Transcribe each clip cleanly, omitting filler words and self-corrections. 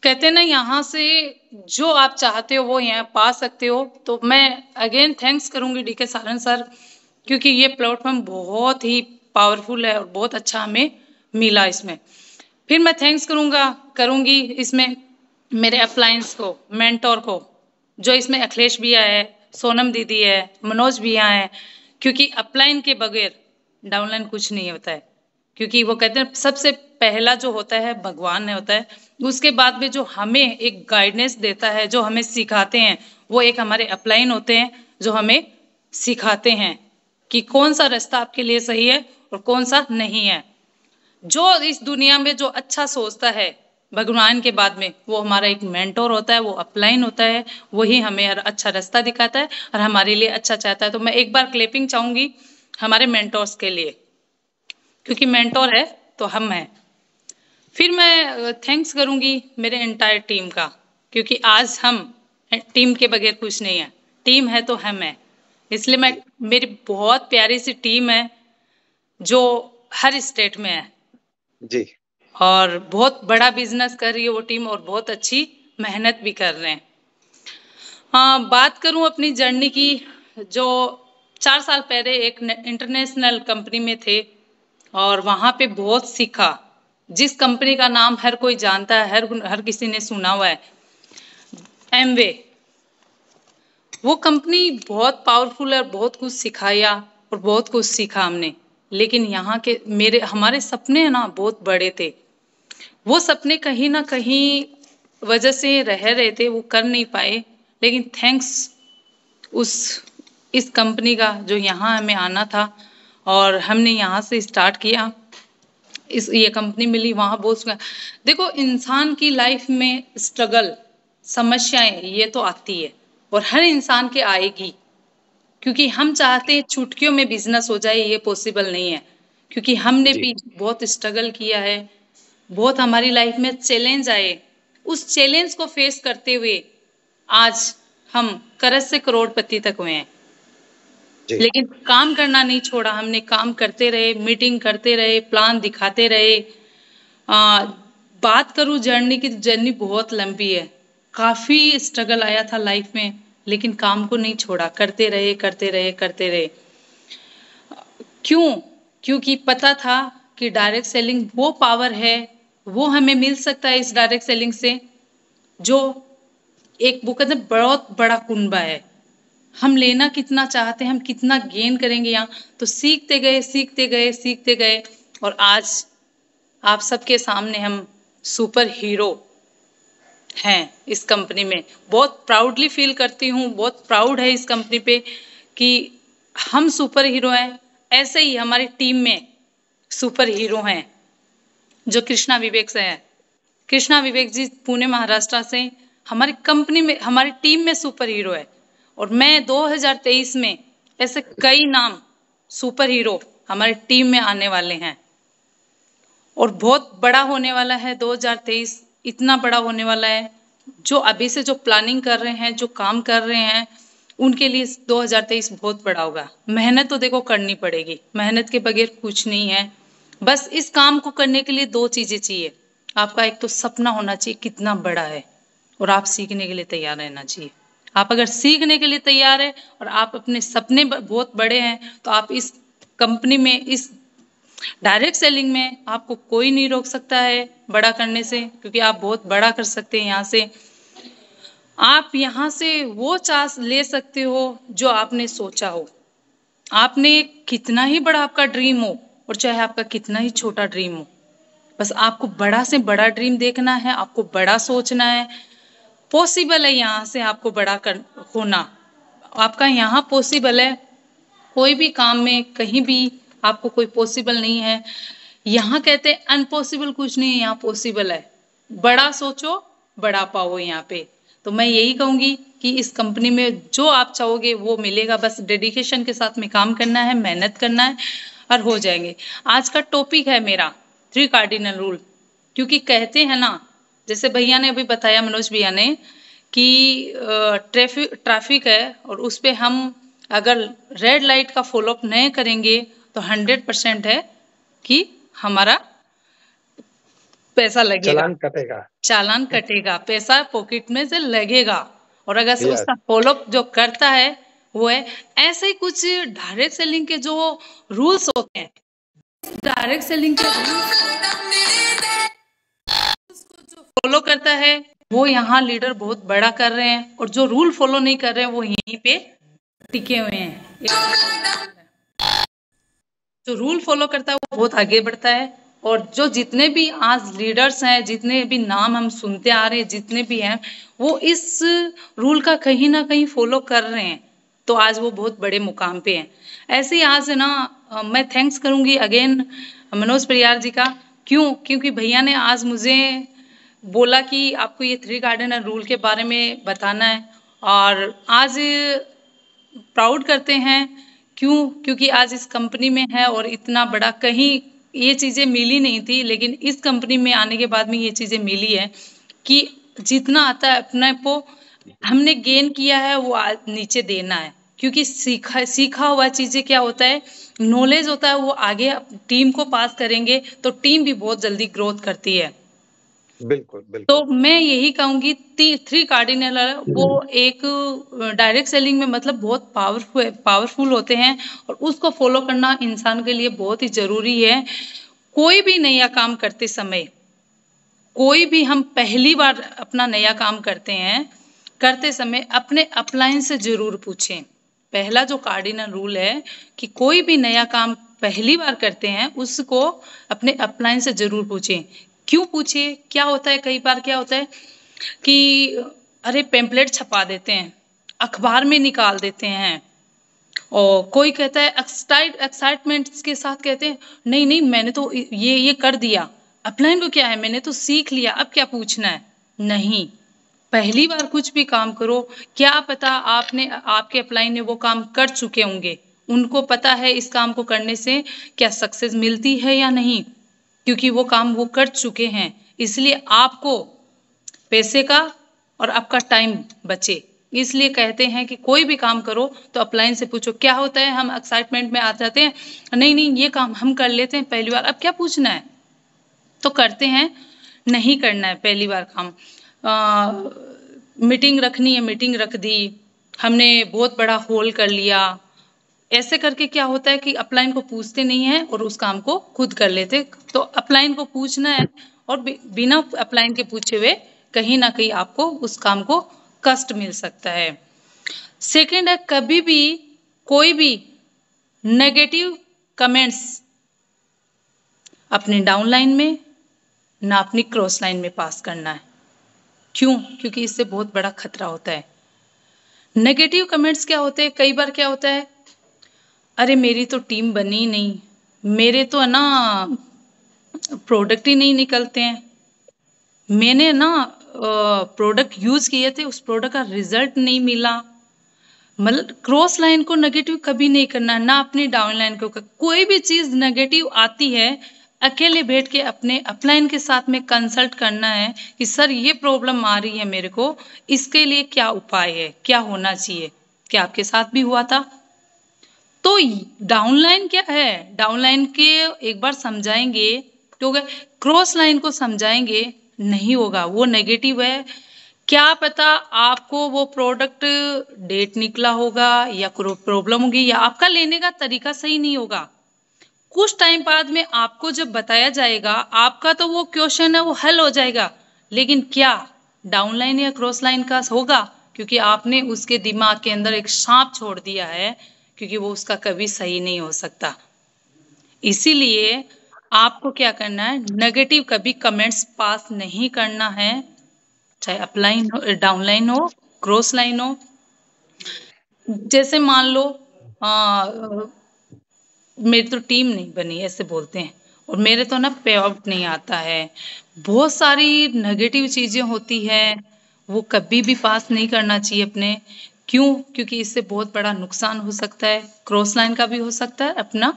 कहते हैं ना, यहाँ से जो आप चाहते हो वो यहाँ पा सकते हो। तो मैं अगेन थैंक्स करूंगी डीके सारन सर, क्योंकि ये प्लेटफॉर्म बहुत ही पावरफुल है और बहुत अच्छा हमें मिला इसमें। फिर मैं थैंक्स करूंगी इसमें मेरे अपलायंस को, मेंटोर को, जो इसमें अखिलेश भैया है, सोनम दीदी है, मनोज भैया है, क्योंकि अपलाइन के बगैर डाउनलाइन कुछ नहीं होता है। क्योंकि वो कहते हैं सबसे पहला जो होता है भगवान ने होता है, उसके बाद में जो हमें एक गाइडेंस देता है, जो हमें सिखाते हैं, वो एक हमारे अपलाइन होते हैं, जो हमें सिखाते हैं कि कौन सा रास्ता आपके लिए सही है और कौन सा नहीं है। जो इस दुनिया में जो अच्छा सोचता है भगवान के बाद में, वो हमारा एक मेंटोर होता है, वो अपलाइन होता है, वही हमें हर अच्छा रास्ता दिखाता है और हमारे लिए अच्छा चाहता है। तो मैं एक बार क्लैपिंग चाहूंगी हमारे मेंटोर्स के लिए, क्योंकि मेंटोर है तो हम हैं। फिर मैं थैंक्स करूंगी मेरे एंटायर टीम का, क्योंकि आज हम टीम के बगैर कुछ नहीं है, टीम है तो हम है। इसलिए मैं, मेरी बहुत प्यारी सी टीम है जो हर स्टेट में है जी। और बहुत बड़ा बिजनेस कर रही है वो टीम, और बहुत अच्छी मेहनत भी कर रहे हैं। हाँ, बात करूं अपनी जर्नी की, जो 4 साल पहले एक इंटरनेशनल कंपनी में थे और वहां पे बहुत सीखा। जिस कंपनी का नाम हर कोई जानता है, हर किसी ने सुना हुआ है, एमवे। वो कंपनी बहुत पावरफुल है और बहुत कुछ सिखाया और बहुत कुछ सीखा हमने। लेकिन यहाँ के हमारे सपने है ना बहुत बड़े थे। वो सपने कहीं ना कहीं वजह से रह रहे थे, वो कर नहीं पाए। लेकिन थैंक्स उस इस कंपनी का, जो यहाँ हमें आना था और हमने यहाँ से स्टार्ट किया, इस ये कंपनी मिली, वहां बहुत। देखो, इंसान की लाइफ में स्ट्रगल, समस्याएं ये तो आती है और हर इंसान के आएगी, क्योंकि हम चाहते हैं चुटकियों में बिजनेस हो जाए, ये पॉसिबल नहीं है। क्योंकि हमने जी। भी बहुत स्ट्रगल किया है, बहुत हमारी लाइफ में चैलेंज आए। उस चैलेंज को फेस करते हुए आज हम करज से करोड़पति तक हुए हैं। जी। लेकिन काम करना नहीं छोड़ा हमने, काम करते रहे, मीटिंग करते रहे, प्लान दिखाते रहे। आ, बात करूं जर्नी की, तो जर्नी बहुत लंबी है, काफी स्ट्रगल आया था लाइफ में। लेकिन काम को नहीं छोड़ा, करते रहे करते रहे करते रहे। क्यों? क्योंकि पता था कि डायरेक्ट सेलिंग वो पावर है, वो हमें मिल सकता है इस डायरेक्ट सेलिंग से, जो एक वो कहते हैं बहुत बड़ा कुनबा है। हम लेना कितना चाहते हैं, हम कितना गेन करेंगे यहाँ, तो सीखते गए सीखते गए सीखते गए, और आज आप सबके सामने हम सुपर हीरो हैं इस कंपनी में। बहुत प्राउडली फील करती हूँ, बहुत प्राउड है इस कंपनी पे कि हम सुपर हीरो हैं। ऐसे ही हमारी टीम में सुपर हीरो हैं, जो कृष्णा विवेक से है। कृष्णा विवेक जी पुणे महाराष्ट्र से हमारी कंपनी में, हमारी टीम में सुपर हीरो है। और मैं 2023 में ऐसे कई नाम सुपर हीरो हमारी टीम में आने वाले हैं, और बहुत बड़ा होने वाला है 2023, इतना बड़ा होने वाला है। जो अभी से जो प्लानिंग कर रहे हैं, जो काम कर रहे हैं, उनके लिए 2023 बहुत बड़ा होगा। मेहनत तो देखो करनी पड़ेगी, मेहनत के बगैर कुछ नहीं है। बस इस काम को करने के लिए दो चीजें चाहिए। आपका एक तो सपना होना चाहिए कितना बड़ा है, और आप सीखने के लिए तैयार रहना चाहिए। आप अगर सीखने के लिए तैयार है और आप अपने सपने बहुत बड़े हैं, तो आप इस कंपनी में, इस डायरेक्ट सेलिंग में आपको कोई नहीं रोक सकता है बड़ा करने से, क्योंकि आप बहुत बड़ा कर सकते हैं यहाँ से। आप यहाँ से वो चांस ले सकते हो जो आपने सोचा हो। आपने कितना ही बड़ा आपका ड्रीम हो, और चाहे आपका कितना ही छोटा ड्रीम हो, बस आपको बड़ा से बड़ा ड्रीम देखना है, आपको बड़ा सोचना है। पॉसिबल है यहाँ से आपको बड़ा कर होना, आपका यहाँ पॉसिबल है। कोई भी काम में कहीं भी आपको कोई पॉसिबल नहीं है। यहाँ कहते हैं अनपॉसिबल कुछ नहीं है, यहाँ पॉसिबल है। बड़ा सोचो, बड़ा पाओ यहाँ पे। तो मैं यही कहूंगी कि इस कंपनी में जो आप चाहोगे वो मिलेगा, बस डेडिकेशन के साथ में काम करना है, मेहनत करना है, और हो जाएंगे। आज का टॉपिक है मेरा 3 कार्डिनल रूल। क्योंकि कहते हैं ना, जैसे भैया ने अभी बताया, मनोज भैया ने, कि ट्रैफिक है और उस पे हम अगर रेड लाइट का फॉलोअप नहीं करेंगे, तो 100% है कि हमारा पैसा लगेगा, चालान कटेगा। चालान कटेगा, पैसा पॉकेट में से लगेगा। और अगर से यस। उसका फॉलो जो करता है वो है। ऐसे ही कुछ डायरेक्ट सेलिंग के जो रूल्स होते हैं, डायरेक्ट सेलिंग के रूल्स को जो फॉलो करता है वो यहाँ लीडर बहुत बड़ा कर रहे हैं, और जो रूल फॉलो नहीं कर रहे हैं वो यहीं पे टिके हुए हैं। जो रूल फॉलो करता है वो बहुत आगे बढ़ता है। और जो जितने भी आज लीडर्स हैं, जितने भी नाम हम सुनते आ रहे हैं, जितने भी हैं, वो इस रूल का कहीं ना कहीं फॉलो कर रहे हैं, तो आज वो बहुत बड़े मुकाम पे हैं। ऐसे ही आज है ना, मैं थैंक्स करूंगी अगेन मनोज परियार जी का। क्यों? क्योंकि भैया ने आज मुझे बोला कि आपको ये 3 गार्डन रूल के बारे में बताना है, और आज प्राउड करते हैं। क्यों? क्योंकि आज इस कंपनी में है, और इतना बड़ा कहीं ये चीजें मिली नहीं थी, लेकिन इस कंपनी में आने के बाद में ये चीजें मिली है कि जितना आता है अपने को हमने गेन किया है वो नीचे देना है। क्योंकि सीखा हुआ चीजें क्या होता है, नॉलेज होता है, वो आगे टीम को पास करेंगे तो टीम भी बहुत जल्दी ग्रोथ करती है। बिल्कुल तो बिल्कुल। मैं यही कहूंगी 3 कार्डिनल वो एक डायरेक्ट सेलिंग में मतलब बहुत पावरफुल होते हैं, और उसको फॉलो करना इंसान के लिए बहुत ही जरूरी है। कोई भी नया काम करते समय, कोई भी हम पहली बार अपना नया काम करते समय अपने अपलाइन से जरूर पूछें। पहला जो कार्डिनल रूल है कि कोई भी नया काम पहली बार करते हैं उसको अपने अपलाइन से जरूर पूछें। क्यों पूछे? क्या होता है, कई बार क्या होता है कि अरे पेम्पलेट छपा देते हैं, अखबार में निकाल देते हैं, और कोई कहता है एक्साइटमेंट के साथ कहते हैं नहीं नहीं मैंने तो ये कर दिया, अपलाइन को क्या है, मैंने तो सीख लिया, अब क्या पूछना है। नहीं, पहली बार कुछ भी काम करो, क्या पता आपने आपके अपलाइन ने वो काम कर चुके होंगे, उनको पता है इस काम को करने से क्या सक्सेस मिलती है या नहीं, क्योंकि वो काम वो कर चुके हैं। इसलिए आपको पैसे का और आपका टाइम बचे। इसलिए कहते हैं कि कोई भी काम करो तो अपलाइन से पूछो। क्या होता है, हम एक्साइटमेंट में आ जाते हैं, नहीं नहीं ये काम हम कर लेते हैं पहली बार, अब क्या पूछना है, तो करते हैं। नहीं करना है पहली बार काम। मीटिंग रखनी है, मीटिंग रख दी, हमने बहुत बड़ा होल कर लिया, ऐसे करके क्या होता है कि अपलाइन को पूछते नहीं है और उस काम को खुद कर लेते। तो अपलाइन को पूछना है, और बिना अपलाइन के पूछे हुए कहीं ना कहीं आपको उस काम को कष्ट मिल सकता है। सेकंड है, कभी भी कोई भी नेगेटिव कमेंट्स अपने डाउनलाइन में ना अपनी क्रॉस लाइन में पास करना है। क्यों? क्योंकि इससे बहुत बड़ा खतरा होता है। नेगेटिव कमेंट्स क्या होते हैं, कई बार क्या होता है, अरे मेरी तो टीम बनी नहीं, मेरे तो है ना प्रोडक्ट ही नहीं निकलते हैं, मैंने ना प्रोडक्ट यूज किए थे उस प्रोडक्ट का रिजल्ट नहीं मिला। मतलब क्रॉस लाइन को नेगेटिव कभी नहीं करना, ना अपनी डाउन लाइन को। कोई भी चीज नेगेटिव आती है, अकेले बैठ के अपने अपलाइन के साथ में कंसल्ट करना है कि सर ये प्रॉब्लम आ रही है मेरे को, इसके लिए क्या उपाय है, क्या होना चाहिए। क्या आपके साथ भी हुआ था? तो डाउनलाइन क्या है, डाउनलाइन के एक बार समझाएंगे तो होगा, क्रॉस लाइन को समझाएंगे नहीं होगा, वो नेगेटिव है। क्या पता आपको वो प्रोडक्ट डेट निकला होगा, या प्रॉब्लम होगी, या आपका लेने का तरीका सही नहीं होगा। कुछ टाइम बाद में आपको जब बताया जाएगा, आपका तो वो क्वेश्चन है वो हल हो जाएगा, लेकिन क्या डाउनलाइन या क्रॉस लाइन का होगा? क्योंकि आपने उसके दिमाग के अंदर एक सांप छोड़ दिया है, क्योंकि वो उसका कभी सही नहीं हो सकता। इसीलिए आपको क्या करना है, नेगेटिव कभी कमेंट्स पास नहीं करना है, चाहे अपलाइन हो, डाउनलाइन हो, क्रॉस लाइन हो। जैसे मान लो मेरी तो टीम नहीं बनी, ऐसे बोलते हैं, और मेरे तो ना पे आउट नहीं आता है, बहुत सारी नेगेटिव चीजें होती है, वो कभी भी पास नहीं करना चाहिए अपने। क्यों? क्योंकि इससे बहुत बड़ा नुकसान हो सकता है, क्रॉस लाइन का भी हो सकता है, अपना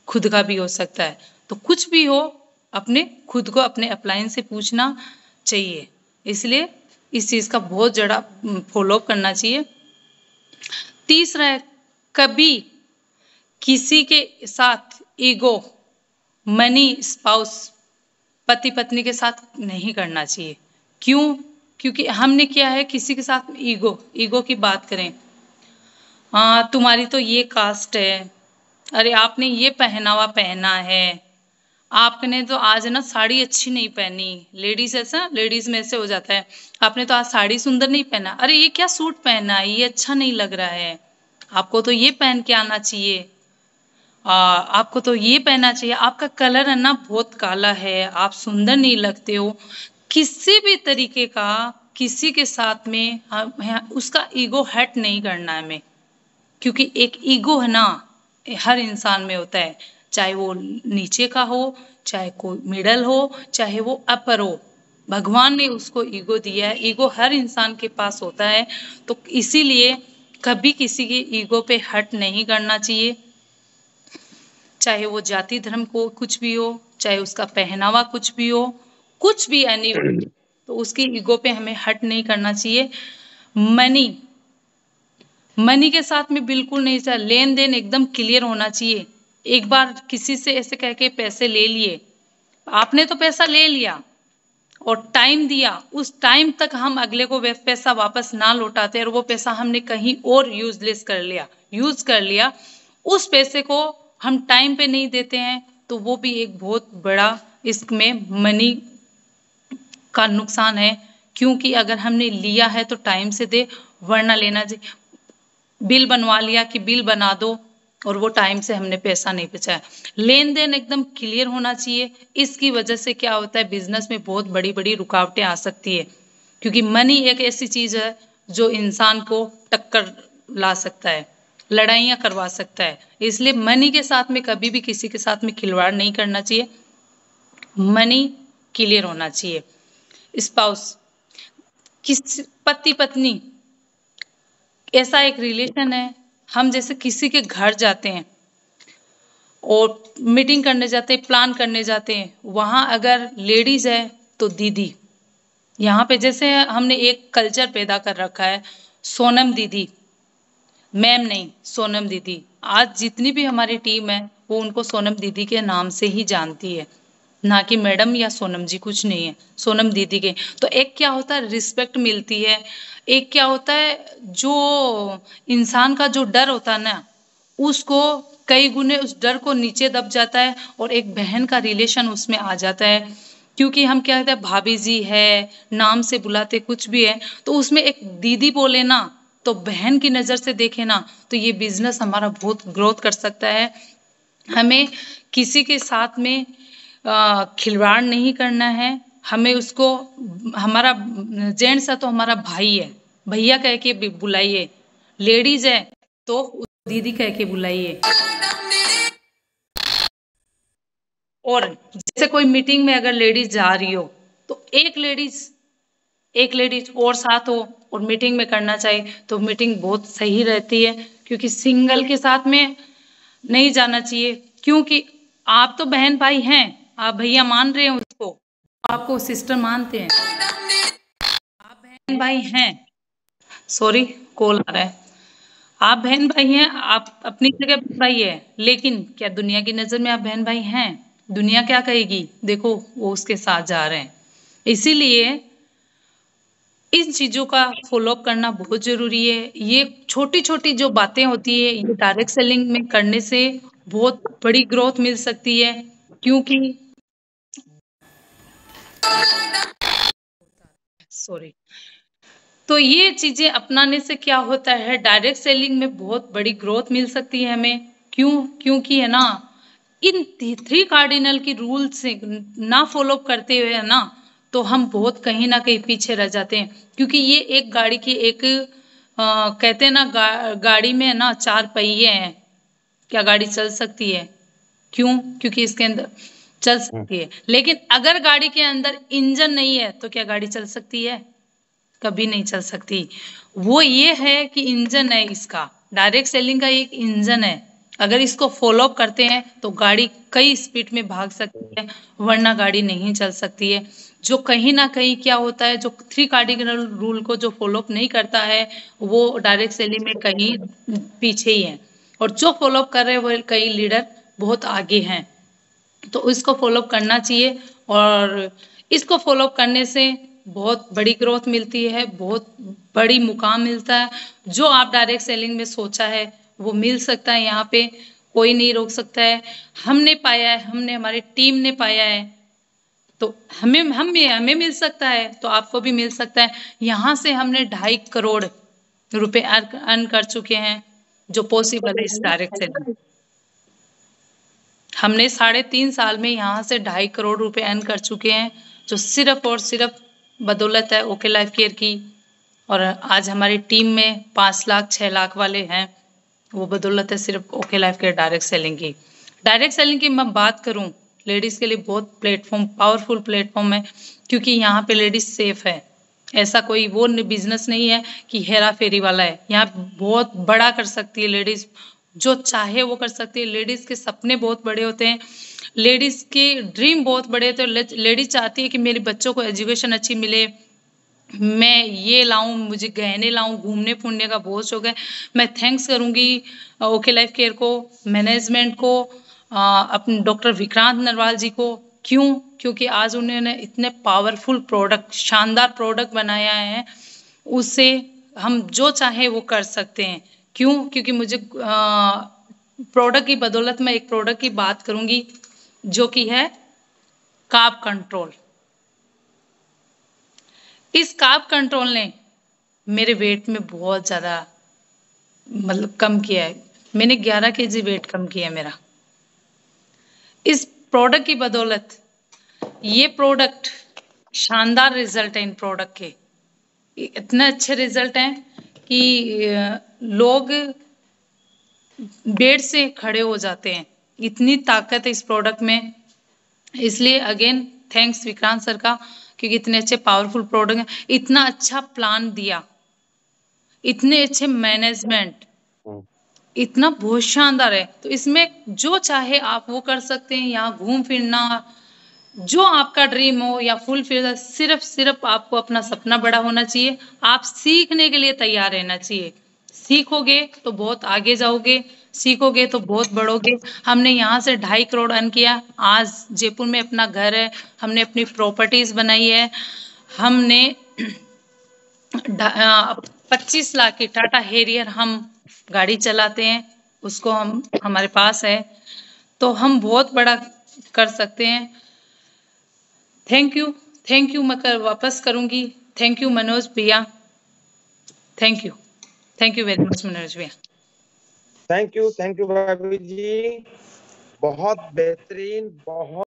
खुद का भी हो सकता है। तो कुछ भी हो, अपने खुद को अपने अपलाइन से पूछना चाहिए। इसलिए इस चीज का बहुत जड़ा फॉलो अप करना चाहिए। तीसरा है, कभी किसी के साथ ईगो, मनी, स्पाउस पति पत्नी के साथ नहीं करना चाहिए। क्यों? क्योंकि हमने क्या है, किसी के साथ ईगो ईगो की बात करें, हाँ तुम्हारी तो ये कास्ट है, अरे आपने ये पहनावा पहना है, आपने तो आज ना साड़ी अच्छी नहीं पहनी। लेडीज ऐसा, लेडीज में ऐसे हो जाता है, आपने तो आज साड़ी सुंदर नहीं पहना, अरे ये क्या सूट पहना है, ये अच्छा नहीं लग रहा है, आपको तो ये पहन के आना चाहिए, आपको तो ये पहनना चाहिए, आपका कलर है ना बहुत काला है, आप सुंदर नहीं लगते हो। किसी भी तरीके का किसी के साथ में उसका ईगो हर्ट नहीं करना है हमें, क्योंकि एक ईगो है ना हर इंसान में होता है, चाहे वो नीचे का हो, चाहे कोई मिडल हो, चाहे वो अपर हो, भगवान ने उसको ईगो दिया है, ईगो हर इंसान के पास होता है। तो इसीलिए कभी किसी के ईगो पे हर्ट नहीं करना चाहिए, चाहे वो जाति धर्म को कुछ भी हो, चाहे उसका पहनावा कुछ भी हो, कुछ भी एनी, तो उसकी ईगो पे हमें हर्ट नहीं करना चाहिए। मनी मनी के साथ में बिल्कुल नहीं चाहिए, लेन देन एकदम क्लियर होना चाहिए। एक बार किसी से ऐसे कह के पैसे ले लिए, आपने तो पैसा ले लिया और टाइम दिया, उस टाइम तक हम अगले को पैसा वापस ना लौटाते और वो पैसा हमने कहीं और यूज कर लिया, उस पैसे को हम टाइम पे नहीं देते हैं, तो वो भी एक बहुत बड़ा इसमें मनी का नुकसान है। क्योंकि अगर हमने लिया है तो टाइम से दे, वरना लेना चाहिए, बिल बनवा लिया कि बिल बना दो और वो टाइम से हमने पैसा नहीं बचाया। लेन देन एकदम क्लियर होना चाहिए। इसकी वजह से क्या होता है, बिजनेस में बहुत बड़ी बड़ी रुकावटें आ सकती है, क्योंकि मनी एक ऐसी चीज है जो इंसान को टक्कर ला सकता है, लड़ाइयां करवा सकता है। इसलिए मनी के साथ में कभी भी किसी के साथ में खिलवाड़ नहीं करना चाहिए, मनी क्लियर होना चाहिए। स्पाउस, किस पति पत्नी ऐसा एक रिलेशन है, हम जैसे किसी के घर जाते हैं और मीटिंग करने जाते हैं, प्लान करने जाते हैं, वहां अगर लेडीज है तो दीदी, यहाँ पे जैसे हमने एक कल्चर पैदा कर रखा है, सोनम दीदी, मैम नहीं सोनम दीदी। आज जितनी भी हमारी टीम है वो उनको सोनम दीदी के नाम से ही जानती है, ना कि मैडम या सोनम जी, कुछ नहीं है, सोनम दीदी के। तो एक क्या होता है, रिस्पेक्ट मिलती है। एक क्या होता है, जो इंसान का जो डर होता है ना, उसको कई गुने उस डर को नीचे दब जाता है और एक बहन का रिलेशन उसमें आ जाता है। क्योंकि हम क्या कहते हैं, भाभी जी है, नाम से बुलाते कुछ भी है, तो उसमें एक दीदी बोले ना, तो बहन की नजर से देखे ना, तो ये बिजनेस हमारा बहुत ग्रोथ कर सकता है। हमें किसी के साथ में खिलवाड़ नहीं करना है, हमें उसको, हमारा जेंट्स है तो हमारा भाई है, भैया कह के बुलाइए, लेडीज है तो दीदी कह के बुलाइए। और जैसे कोई मीटिंग में अगर लेडीज जा रही हो, तो एक लेडीज और साथ हो और मीटिंग में करना चाहिए, तो मीटिंग बहुत सही रहती है। क्योंकि सिंगल के साथ में नहीं जाना चाहिए, क्योंकि आप तो बहन भाई हैं, आप भैया मान रहे हैं उसको, आपको सिस्टर मानते हैं, आप बहन भाई हैं, सॉरी कॉल आ रहा है, आप बहन भाई हैं, आप अपनी जगह बहन भाई है, लेकिन क्या दुनिया की नजर में आप बहन भाई हैं? दुनिया क्या कहेगी, देखो वो उसके साथ जा रहे हैं। इसीलिए इन चीजों का फॉलो अप करना बहुत जरूरी है। ये छोटी छोटी जो बातें होती है, ये डायरेक्ट सेलिंग में करने से बहुत बड़ी ग्रोथ मिल सकती है। क्योंकि सॉरी, तो ये चीजें अपनाने से क्या होता है, डायरेक्ट सेलिंग में बहुत बड़ी ग्रोथ मिल सकती है हमें। क्यों? क्योंकि है ना, इन थ्री कार्डिनल की रूल से ना फॉलो करते हुए है ना, तो हम बहुत कहीं ना कहीं पीछे रह जाते हैं। क्योंकि ये एक गाड़ी की एक कहते हैं ना, गाड़ी में है ना चार पहिए हैं, क्या गाड़ी चल सकती है? क्यों? क्योंकि इसके अंदर चल सकती है, लेकिन अगर गाड़ी के अंदर इंजन नहीं है तो क्या गाड़ी चल सकती है? कभी नहीं चल सकती। वो ये है कि इंजन है इसका, डायरेक्ट सेलिंग का एक इंजन है, अगर इसको फॉलो अप करते हैं तो गाड़ी कई स्पीड में भाग सकती है, वरना गाड़ी नहीं चल सकती है। जो कहीं ना कहीं क्या होता है, जो थ्री कार्डिनल रूल को जो फॉलो अप नहीं करता है, वो डायरेक्ट सेलिंग में कहीं पीछे ही है, और जो फॉलो अप कर रहे हैं वो कई लीडर बहुत आगे हैं। तो इसको फॉलो करना चाहिए और इसको फॉलो करने से बहुत बड़ी ग्रोथ मिलती है, बहुत बड़ी मुकाम मिलता है। जो आप डायरेक्ट सेलिंग में सोचा है वो मिल सकता है, यहाँ पे कोई नहीं रोक सकता है। हमने पाया है, हमने हमारी टीम ने पाया है, तो हमें मिल सकता है तो आपको भी मिल सकता है। यहाँ से हमने 2.5 करोड़ रुपए अर्न कर चुके हैं, जो पॉसिबल है इस डायरेक्ट सेलिंग। हमने 3.5 साल में यहाँ से 2.5 करोड़ रुपए अर्न कर चुके हैं, जो सिर्फ और सिर्फ बदौलत है ओके लाइफ केयर की। और आज हमारी टीम में 5 लाख 6 लाख वाले हैं, वो बदौलत है सिर्फ okay life care direct selling की। डायरेक्ट सेलिंग की मैं बात करूं, लेडीज के लिए बहुत प्लेटफॉर्म, पावरफुल प्लेटफॉर्म है, क्योंकि यहाँ पे लेडीज सेफ है। ऐसा कोई वो बिजनेस नहीं है कि हेरा फेरी वाला है। यहाँ बहुत बड़ा कर सकती है लेडीज, जो चाहे वो कर सकती है। लेडीज के सपने बहुत बड़े होते हैं, लेडीज के ड्रीम बहुत बड़े होते हैं। लेडीज चाहती है कि मेरे बच्चों को एजुकेशन अच्छी मिले, मैं ये लाऊं, मुझे गहने लाऊं, घूमने फिरने का बहुत शौक है। मैं थैंक्स करूंगी ओके लाइफ केयर को, मैनेजमेंट को, अपने डॉक्टर विक्रांत नरवाल जी को। क्यों? क्योंकि आज उन्होंने इतने पावरफुल प्रोडक्ट, शानदार प्रोडक्ट बनाया है, उससे हम जो चाहे वो कर सकते हैं। क्यों? क्योंकि मुझे प्रोडक्ट की बदौलत मैं एक प्रोडक्ट की बात करूंगी, जो कि है कार्ब कंट्रोल। इस कार्ब कंट्रोल ने मेरे वेट में बहुत ज्यादा मतलब कम किया है। मैंने 11 केजी वेट कम किया है मेरा, इस प्रोडक्ट की बदौलत। ये प्रोडक्ट, शानदार रिजल्ट है इन प्रोडक्ट के, इतने अच्छे रिजल्ट हैं कि लोग बेड से खड़े हो जाते हैं, इतनी ताकत है इस प्रोडक्ट में। इसलिए अगेन थैंक्स विक्रांत सर का, क्योंकि इतने अच्छे पावरफुल प्रोडक्ट हैं, इतना अच्छा प्लान दिया, इतने अच्छे मैनेजमेंट, इतना बहुत शानदार है। तो इसमें जो चाहे आप वो कर सकते हैं। यहाँ घूम फिरना, जो आपका ड्रीम हो या फुलफिल, सिर्फ आपको अपना सपना बड़ा होना चाहिए। आप सीखने के लिए तैयार रहना चाहिए। सीखोगे तो बहुत आगे जाओगे, सीखोगे तो बहुत बढ़ोगे। हमने यहाँ से 2.5 करोड़ अर्न किया। आज जयपुर में अपना घर है, हमने अपनी प्रॉपर्टीज बनाई है, हमने 25 लाख की टाटा हेरियर हम गाड़ी चलाते हैं, उसको हमारे पास है, तो हम बहुत बड़ा कर सकते हैं। थैंक यू मैं वापस करूंगी। Thank you Manoj bhaiya, thank you very much Manoj bhaiya. Thank you भाभी जी, बहुत बेहतरीन, बहुत